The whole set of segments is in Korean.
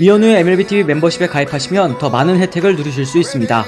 이현우의 MLBTV 멤버십에 가입하시면 더 많은 혜택을 누리실 수 있습니다.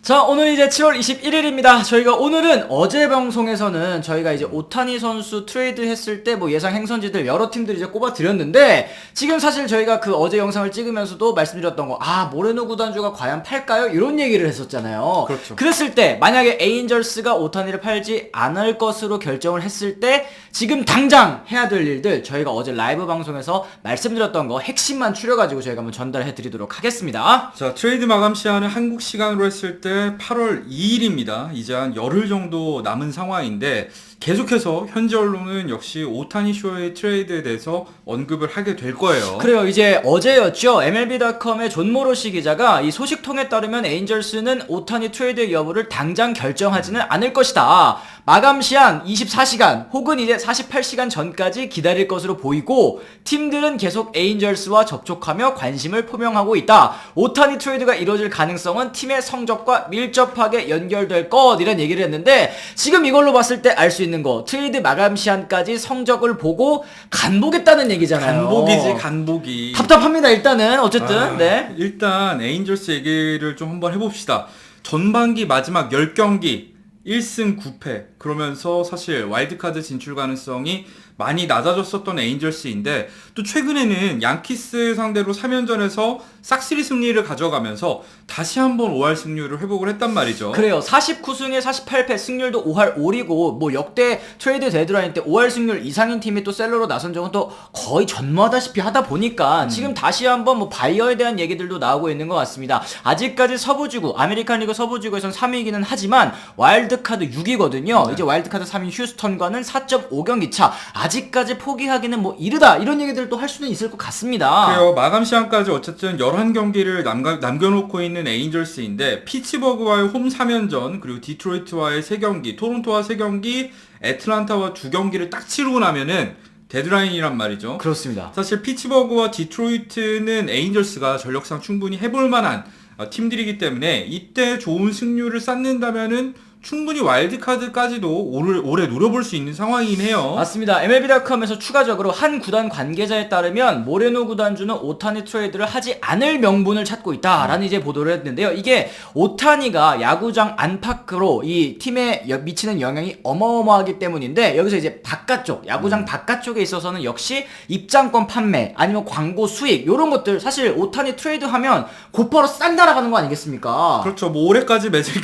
자, 오늘 이제 7월 21일입니다. 저희가 오늘은 어제 방송에서는 저희가 이제 오타니 선수 트레이드 했을 때 뭐 예상 행선지들 여러 팀들 이제 꼽아 드렸는데, 지금 사실 저희가 그 어제 영상을 찍으면서도 말씀드렸던 거, 모레노 구단주가 과연 팔까요? 이런 얘기를 했었잖아요. 그렇죠. 그랬을 때 만약에 에인절스가 오타니를 팔지 않을 것으로 결정을 했을 때 지금 당장 해야 될 일들 저희가 어제 라이브 방송에서 말씀드렸던 거 핵심만 추려가지고 저희가 한번 전달해 드리도록 하겠습니다. 자, 트레이드 마감 시한은 한국 시간으로 했을 때 8월 2일입니다. 이제 한 열흘 정도 남은 상황인데, 계속해서 현지 언론은 역시 오타니 쇼의 트레이드에 대해서 언급을 하게 될 거예요. 그래요. 이제 어제였죠. MLB.com의 존 모로시 기자가 이 소식통에 따르면 에인절스는 오타니 트레이드 여부를 당장 결정하지는 않을 것이다. 마감 시한 24시간 혹은 이제 48시간 전까지 기다릴 것으로 보이고, 팀들은 계속 에인절스와 접촉하며 관심을 표명하고 있다. 오타니 트레이드가 이루어질 가능성은 팀의 성적과 밀접하게 연결될 것, 이런 얘기를 했는데, 지금 이걸로 봤을 때 알 수 있는 거, 트레이드 마감 시한까지 성적을 보고 간보겠다는 얘기잖아요. 간보기지, 간보기. 답답합니다. 일단은 어쨌든 네. 일단 에인절스 얘기를 좀 한번 해봅시다. 전반기 마지막 10경기 1승 9패, 그러면서 사실 와일드카드 진출 가능성이 많이 낮아졌었던 에인절스인데, 또 최근에는 양키스 상대로 3연전에서 싹쓸이 승리를 가져가면서 다시 한번 5할 승률을 회복을 했단 말이죠. 그래요. 49승에 48패, 승률도 5할 5리고, 뭐 역대 트레이드 데드라인 때 5할 승률 이상인 팀이 또 셀러로 나선 적은 또 거의 전무하다시피 하다 보니까 지금 다시 한번 뭐 바이어에 대한 얘기들도 나오고 있는 것 같습니다. 아직까지 서부지구, 아메리칸 리그 서부지구에선 3위이기는 하지만 와일드카드 6위거든요. 네. 이제 와일드카드 3위 휴스턴과는 4.5경기 차. 아직까지 포기하기는 뭐 이르다, 이런 얘기들도 할 수는 있을 것 같습니다. 그래요. 마감 시한까지 어쨌든 11경기를 남겨놓고 있는 에인절스인데, 피츠버그와의 홈 3연전, 그리고 디트로이트와의 3경기, 토론토와 3경기, 애틀란타와 2경기를 딱 치르고 나면은 데드라인이란 말이죠. 그렇습니다. 사실 피츠버그와 디트로이트는 에인절스가 전력상 충분히 해볼 만한 팀들이기 때문에, 이때 좋은 승률을 쌓는다면은 충분히 와일드카드까지도 올해 노려볼 수 있는 상황이긴 해요. 맞습니다. MLB.com에서 추가적으로 한 구단 관계자에 따르면 모레노 구단주는 오타니 트레이드를 하지 않을 명분을 찾고 있다라는 이제 보도를 했는데요. 이게 오타니가 야구장 안팎으로 이 팀에 미치는 영향이 어마어마하기 때문인데, 여기서 이제 바깥쪽, 야구장 바깥쪽에 있어서는 역시 입장권 판매 아니면 광고 수익, 요런 것들, 사실 오타니 트레이드 하면 곧바로 싹 날아가는 거 아니겠습니까? 그렇죠. 뭐 올해까지 맺을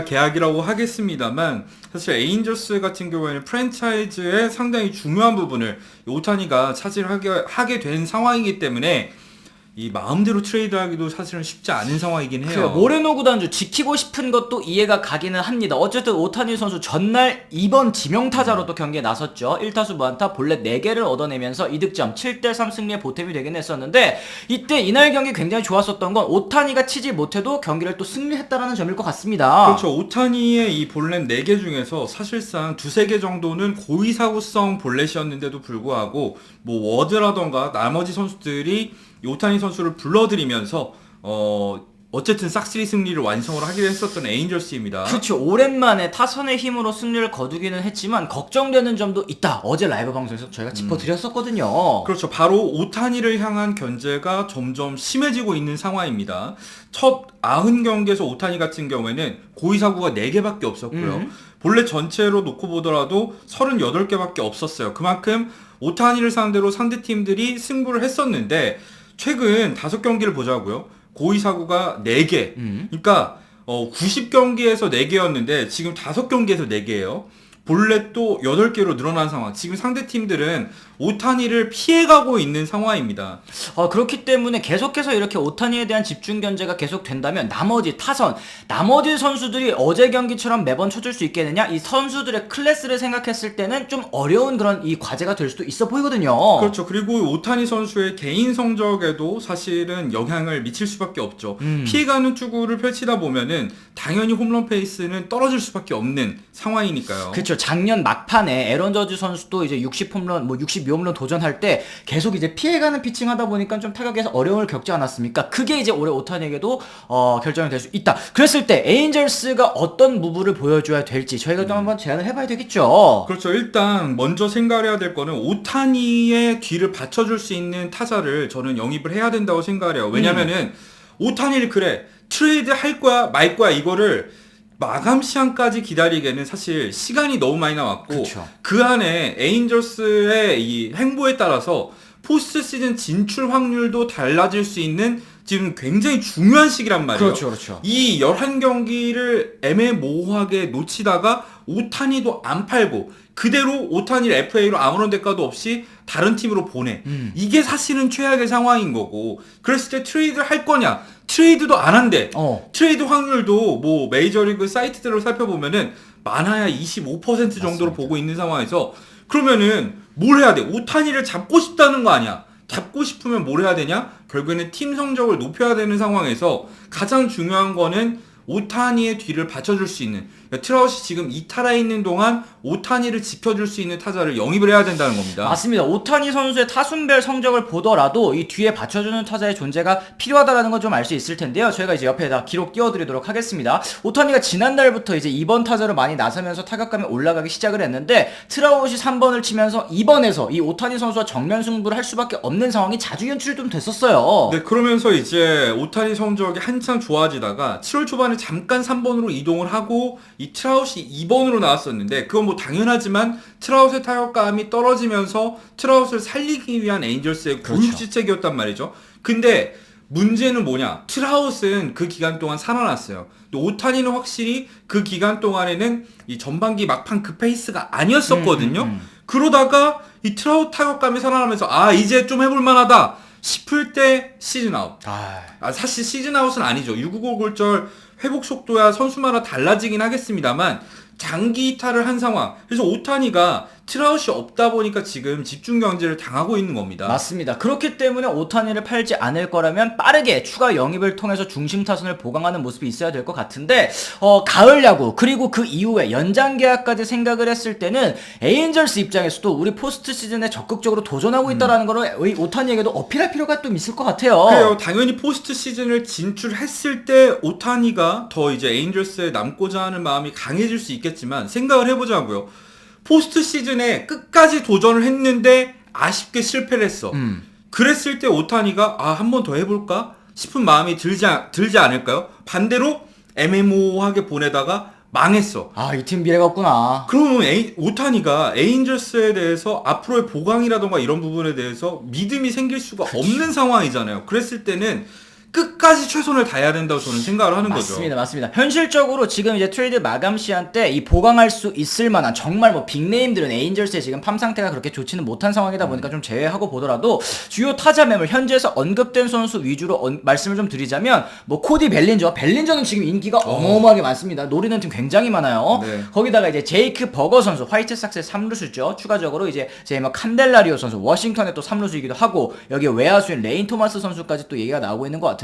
계약이라고 하겠습니다만, 사실 에인절스 같은 경우에는 프랜차이즈의 상당히 중요한 부분을 오타니가 차지하게 된 상황이기 때문에 이 마음대로 트레이드하기도 사실은 쉽지 않은 상황이긴 해요. 그래요. 모레노 구단주 지키고 싶은 것도 이해가 가기는 합니다. 어쨌든 오타니 선수 전날 2번 지명타자로 또 경기에 나섰죠. 1타수 무안타 볼넷 4개를 얻어내면서 2득점 7대3 승리에 보탬이 되긴 했었는데, 이때 이날 경기 굉장히 좋았었던 건 오타니가 치지 못해도 경기를 또 승리했다라는 점일 것 같습니다. 그렇죠. 오타니의 이 볼넷 4개 중에서 사실상 2-3개 정도는 고의사구성 볼넷이었는데도 불구하고, 뭐 워드라던가 나머지 선수들이 이 오타니 선수를 불러들이면서 어쨌든 싹쓸이 승리를 완성을 하기로 했었던 에인절스입니다. 그렇죠. 오랜만에 타선의 힘으로 승리를 거두기는 했지만 걱정되는 점도 있다. 어제 라이브 방송에서 저희가 짚어드렸었거든요. 그렇죠. 바로 오타니를 향한 견제가 점점 심해지고 있는 상황입니다. 첫 90경기에서 오타니 같은 경우에는 고의사구가 4개밖에 없었고요. 본래 전체로 놓고 보더라도 38개밖에 없었어요. 그만큼 오타니를 상대로 상대팀들이 승부를 했었는데, 최근 5경기를 보자고요. 고의사구가 4개. 그러니까 90경기에서 4개였는데 지금 5경기에서 4개예요. 볼넷도 8개로 늘어난 상황. 지금 상대팀들은 오타니를 피해가고 있는 상황입니다. 그렇기 때문에 계속해서 이렇게 오타니에 대한 집중 견제가 계속 된다면 나머지 타선, 나머지 선수들이 어제 경기처럼 매번 쳐줄 수 있겠느냐? 이 선수들의 클래스를 생각했을 때는 좀 어려운 그런 이 과제가 될 수도 있어 보이거든요. 그렇죠. 그리고 오타니 선수의 개인 성적에도 사실은 영향을 미칠 수밖에 없죠. 피해가는 투구를 펼치다 보면은 당연히 홈런 페이스는 떨어질 수밖에 없는 상황이니까요. 그렇죠. 그렇죠. 작년 막판에 에런 저지 선수도 이제 60홈런, 뭐 62홈런 도전할 때 계속 이제 피해가는 피칭 하다 보니까 좀 타격에서 어려움을 겪지 않았습니까? 그게 이제 올해 오타니에게도 결정이 될 수 있다. 그랬을 때 에인절스가 어떤 무브를 보여줘야 될지 저희가 좀 한번 제안을 해봐야 되겠죠. 그렇죠. 일단 먼저 생각해야 될 거는 오타니의 뒤를 받쳐줄 수 있는 타자를 저는 영입을 해야 된다고 생각을 해요. 왜냐면은 오타니를 그래 트레이드 할 거야 말 거야 이거를 마감 시한까지 기다리기에는 사실 시간이 너무 많이 남았고 그쵸. 그 안에 에인절스의 이 행보에 따라서 포스트 시즌 진출 확률도 달라질 수 있는 지금 굉장히 중요한 시기란 말이에요. 그렇죠, 그렇죠. 이 11경기를 애매모호하게 놓치다가 오타니도 안 팔고 그대로 오타니를 FA로 아무런 대가도 없이 다른 팀으로 보내. 이게 사실은 최악의 상황인 거고 그랬을 때 트레이드를 할 거냐? 트레이드도 안 한대. 트레이드 확률도 뭐 메이저리그 사이트들을 살펴보면은 많아야 25% 정도로 맞습니다. 보고 있는 상황에서 그러면은 뭘 해야 돼? 오타니를 잡고 싶다는 거 아니야? 잡고 싶으면 뭘 해야 되냐? 결국에는 팀 성적을 높여야 되는 상황에서 가장 중요한 거는 오타니의 뒤를 받쳐줄 수 있는 그러니까 트라우시 지금 이탈해 있는 동안 오타니를 지켜줄 수 있는 타자를 영입을 해야 된다는 겁니다. 맞습니다. 오타니 선수의 타순별 성적을 보더라도 이 뒤에 받쳐주는 타자의 존재가 필요하다라는 건 좀 알 수 있을 텐데요. 저희가 이제 옆에다 기록 띄워드리도록 하겠습니다. 오타니가 지난달부터 이제 2번 타자로 많이 나서면서 타격감이 올라가기 시작을 했는데 트라우시 3번을 치면서 2번에서 이 오타니 선수와 정면 승부를 할 수밖에 없는 상황이 자주 연출이 좀 됐었어요. 네, 그러면서 이제 오타니 성적이 한참 좋아지다가 7월 초반에 잠깐 3번으로 이동을 하고 이 트라우시 2번으로 나왔었는데 그건 뭐 당연하지만 트라우스의 타격감이 떨어지면서 트라우스를 살리기 위한 에인절스의 고육지책이었단 말이죠. 근데 문제는 뭐냐? 트라우스는 그 기간 동안 살아났어요. 근데 오타니는 확실히 그 기간 동안에는 이 전반기 막판 그 페이스가 아니었었거든요. 그러다가 이 트라우스 타격감이 살아나면서 아 이제 좀 해볼 만하다 싶을 때 시즌 아웃. 사실 시즌 아웃은 아니죠. 695 골절 회복 속도야 선수마다 달라지긴 하겠습니다만 장기 이탈을 한 상황. 그래서 오타니가 트라우시 없다 보니까 지금 집중 경제를 당하고 있는 겁니다. 맞습니다. 그렇기 때문에 오타니를 팔지 않을 거라면 빠르게 추가 영입을 통해서 중심 타선을 보강하는 모습이 있어야 될 것 같은데 가을 야구 그리고 그 이후에 연장 계약까지 생각을 했을 때는 에인절스 입장에서도 우리 포스트 시즌에 적극적으로 도전하고 있다라는 거를 오타니에게도 어필할 필요가 좀 있을 것 같아요. 그래요. 당연히 포스트 시즌을 진출했을 때 오타니가 더 이제 에인절스에 남고자 하는 마음이 강해질 수 있겠지만 생각을 해보자고요. 포스트 시즌에 끝까지 도전을 했는데 아쉽게 실패를 했어. 그랬을 때 오타니가 한 번 더 해볼까 싶은 마음이 들지 않을까요? 반대로 애매모호하게 보내다가 망했어. 이 팀 미래가 없구나. 그러면 오타니가 에인절스에 대해서 앞으로의 보강이라던가 이런 부분에 대해서 믿음이 생길 수가 없는 상황이잖아요. 그랬을 때는 끝까지 최선을 다해야 된다고 저는 생각을 하는 거죠. 맞습니다. 현실적으로 지금 이제 트레이드 마감 시한 때 이 보강할 수 있을 만한 정말 뭐 빅네임들은 에인절스의 지금 팜 상태가 그렇게 좋지는 못한 상황이다 보니까 좀 제외하고 보더라도 주요 타자 매물 현지에서 언급된 선수 위주로 말씀을 좀 드리자면 뭐 코디 벨린저는 지금 인기가 어마어마하게 많습니다. 노리는 팀 굉장히 많아요. 네. 거기다가 이제 제이크 버거 선수 화이트삭스의 3루수죠. 추가적으로 이제 뭐 칸델라리오 선수 워싱턴의 또 3루수이기도 하고 여기 외야수인 레인 토마스 선수까지 또 얘기가 나오고 있는 것 같은데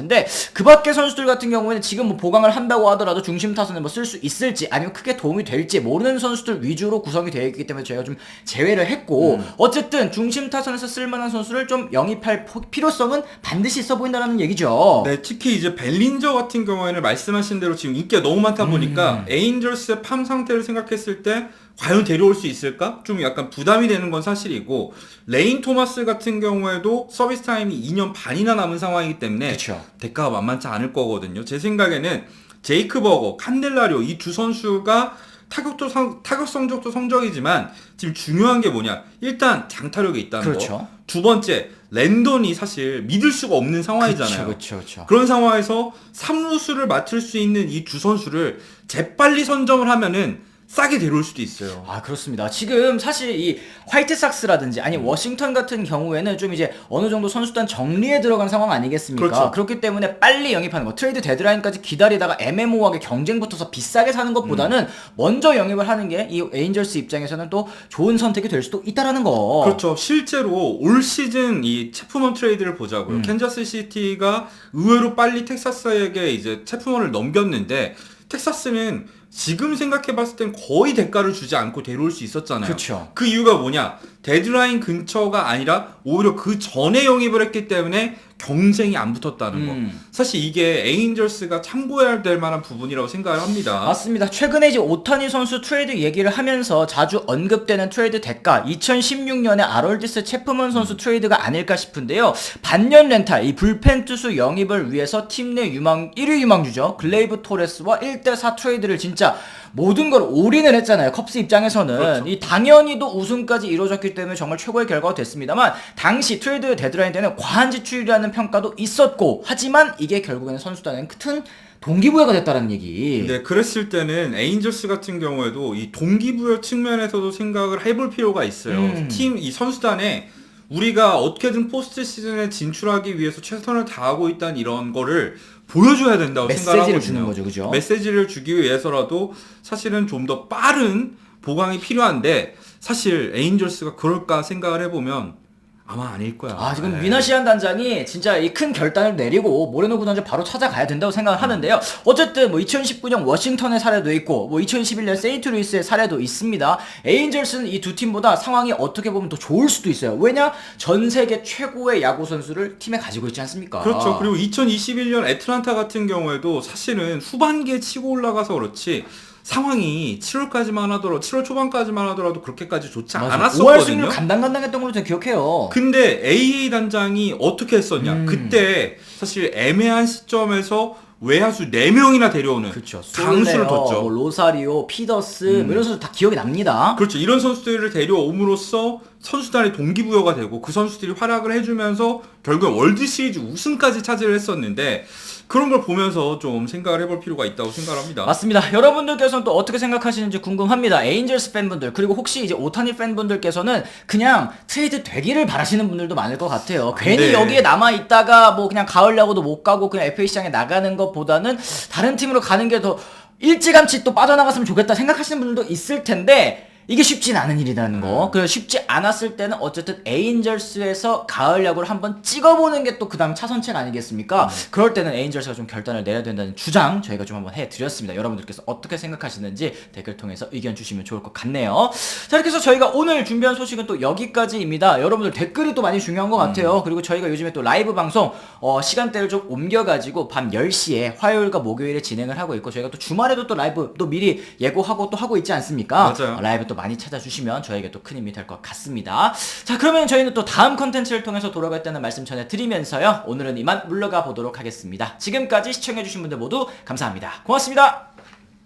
그 밖의 선수들 같은 경우에는 지금 뭐 보강을 한다고 하더라도 중심 타선에 뭐 쓸 수 있을지 아니면 크게 도움이 될지 모르는 선수들 위주로 구성이 되어 있기 때문에 저희가 좀 제외를 했고 어쨌든 중심 타선에서 쓸만한 선수를 좀 영입할 필요성은 반드시 있어 보인다는 얘기죠. 네, 특히 이제 벨린저 같은 경우에는 말씀하신 대로 지금 인기가 너무 많다 보니까 에인절스의 팜 상태를 생각했을 때 과연 데려올 수 있을까? 좀 약간 부담이 되는 건 사실이고 레인 토마스 같은 경우에도 서비스 타임이 2년 반이나 남은 상황이기 때문에 그쵸. 대가가 만만치 않을 거거든요. 제 생각에는 제이크 버거, 칸델라리오 이 두 선수가 타격 성적도 성적이지만 지금 중요한 게 뭐냐? 일단 장타력이 있다는 그렇죠. 거. 두 번째 랜던이 사실 믿을 수가 없는 상황이잖아요. 그렇죠. 그런 상황에서 3루수를 맡을 수 있는 이 두 선수를 재빨리 선점을 하면은 싸게 데려올 수도 있어요. 그렇습니다. 지금 사실 이 화이트삭스라든지 아니 워싱턴 같은 경우에는 좀 이제 어느 정도 선수단 정리에 들어간 상황 아니겠습니까? 그렇죠. 그렇기 때문에 빨리 영입하는 거 트레이드 데드라인까지 기다리다가 애매모호하게 경쟁 붙어서 비싸게 사는 것보다는 먼저 영입을 하는 게 이 에인절스 입장에서는 또 좋은 선택이 될 수도 있다라는 거. 그렇죠. 실제로 올 시즌 이 체프먼 트레이드를 보자고요. 캔자스 시티가 의외로 빨리 텍사스에게 이제 체프먼을 넘겼는데 텍사스는 지금 생각해봤을 땐 거의 대가를 주지 않고 데려올 수 있었잖아요. 그쵸. 그 이유가 뭐냐? 데드라인 근처가 아니라 오히려 그 전에 영입을 했기 때문에 경쟁이 안 붙었다는 거. 사실 이게 에인절스가 참고해야 될 만한 부분이라고 생각을 합니다. 맞습니다. 최근에 이제 오타니 선수 트레이드 얘기를 하면서 자주 언급되는 트레이드 대가 2016년에 아롤디스 체프먼 선수 트레이드가 아닐까 싶은데요. 반년 렌탈 이 불펜 투수 영입을 위해서 팀 내 1위 유망주죠. 글레이브 토레스와 1대4 트레이드를 진짜 모든 걸 올인을 했잖아요. 컵스 입장에서는. 그렇죠. 이 당연히도 우승까지 이루어졌기 때문에 정말 최고의 결과가 됐습니다만 당시 트레이드 데드라인 때는 과한 지출이라는 평가도 있었고 하지만 이게 결국에는 선수단은 큰 동기부여가 됐다는 얘기. 네, 그랬을 때는 에인절스 같은 경우에도 이 동기부여 측면에서도 생각을 해볼 필요가 있어요. 팀, 이 선수단에 우리가 어떻게든 포스트 시즌에 진출하기 위해서 최선을 다하고 있다는 이런 거를 보여줘야 된다고 생각하거든요. 메시지를 주는 거죠, 그죠? 메시지를 주기 위해서라도 사실은 좀 더 빠른 보강이 필요한데 사실 에인절스가 그럴까 생각을 해보면 아마 아닐 거야. 아, 지금 네. 미나시안 단장이 진짜 이 큰 결단을 내리고 모레노 구단주 바로 찾아가야 된다고 생각을 하는데요. 어쨌든 뭐 2019년 워싱턴의 사례도 있고 뭐 2021년 세인트루이스의 사례도 있습니다. 에인절스는 이 두 팀보다 상황이 어떻게 보면 더 좋을 수도 있어요. 왜냐? 전 세계 최고의 야구 선수를 팀에 가지고 있지 않습니까? 그렇죠. 그리고 2021년 애틀란타 같은 경우에도 사실은 후반기에 치고 올라가서 그렇지 상황이 7월까지만 하더라도 7월 초반까지만 하더라도 그렇게까지 좋지 맞아. 5할 않았었거든요. 승률 간당간당했던 걸로 제가 기억해요. 근데 AA 단장이 어떻게 했었냐? 그때 사실 애매한 시점에서 외야수 4명이나 데려오는 그렇죠. 강수를 뒀죠. 뭐 로사리오, 피더스 뭐 이런 선수 다 기억이 납니다. 그렇죠. 이런 선수들을 데려옴으로써 선수단의 동기부여가 되고 그 선수들이 활약을 해주면서 결국 월드 시리즈 우승까지 차지를 했었는데 그런 걸 보면서 좀 생각을 해볼 필요가 있다고 생각합니다. 맞습니다. 여러분들께서는 또 어떻게 생각하시는지 궁금합니다. 에인절스 팬분들 그리고 혹시 이제 오타니 팬분들께서는 그냥 트레이드 되기를 바라시는 분들도 많을 것 같아요. 괜히 네. 여기에 남아 있다가 뭐 그냥 가을 야구도 못 가고 그냥 FA 시장에 나가는 것보다는 다른 팀으로 가는 게 더 일찌감치 또 빠져나갔으면 좋겠다 생각하시는 분들도 있을 텐데 이게 쉽진 않은 일이라는 거. 그래서 쉽지 않았을 때는 어쨌든 에인절스에서 가을 야구를 한번 찍어보는 게 또 그 다음 차선책 아니겠습니까? 그럴 때는 에인절스가 좀 결단을 내려야 된다는 주장 저희가 좀 한번 해드렸습니다. 여러분들께서 어떻게 생각하시는지 댓글 통해서 의견 주시면 좋을 것 같네요. 자, 이렇게 해서 저희가 오늘 준비한 소식은 또 여기까지입니다. 여러분들 댓글이 또 많이 중요한 것 같아요. 그리고 저희가 요즘에 또 라이브 방송 시간대를 좀 옮겨가지고 밤 10시에 화요일과 목요일에 진행을 하고 있고 저희가 또 주말에도 또 라이브 또 미리 예고하고 또 하고 있지 않습니까? 맞아요. 라이브 또 많이 찾아주시면 저에게 또 큰 힘이 될 것 같습니다. 자, 그러면 저희는 또 다음 컨텐츠를 통해서 돌아가겠다는 말씀 전해드리면서요. 오늘은 이만 물러가 보도록 하겠습니다. 지금까지 시청해주신 분들 모두 감사합니다. 고맙습니다.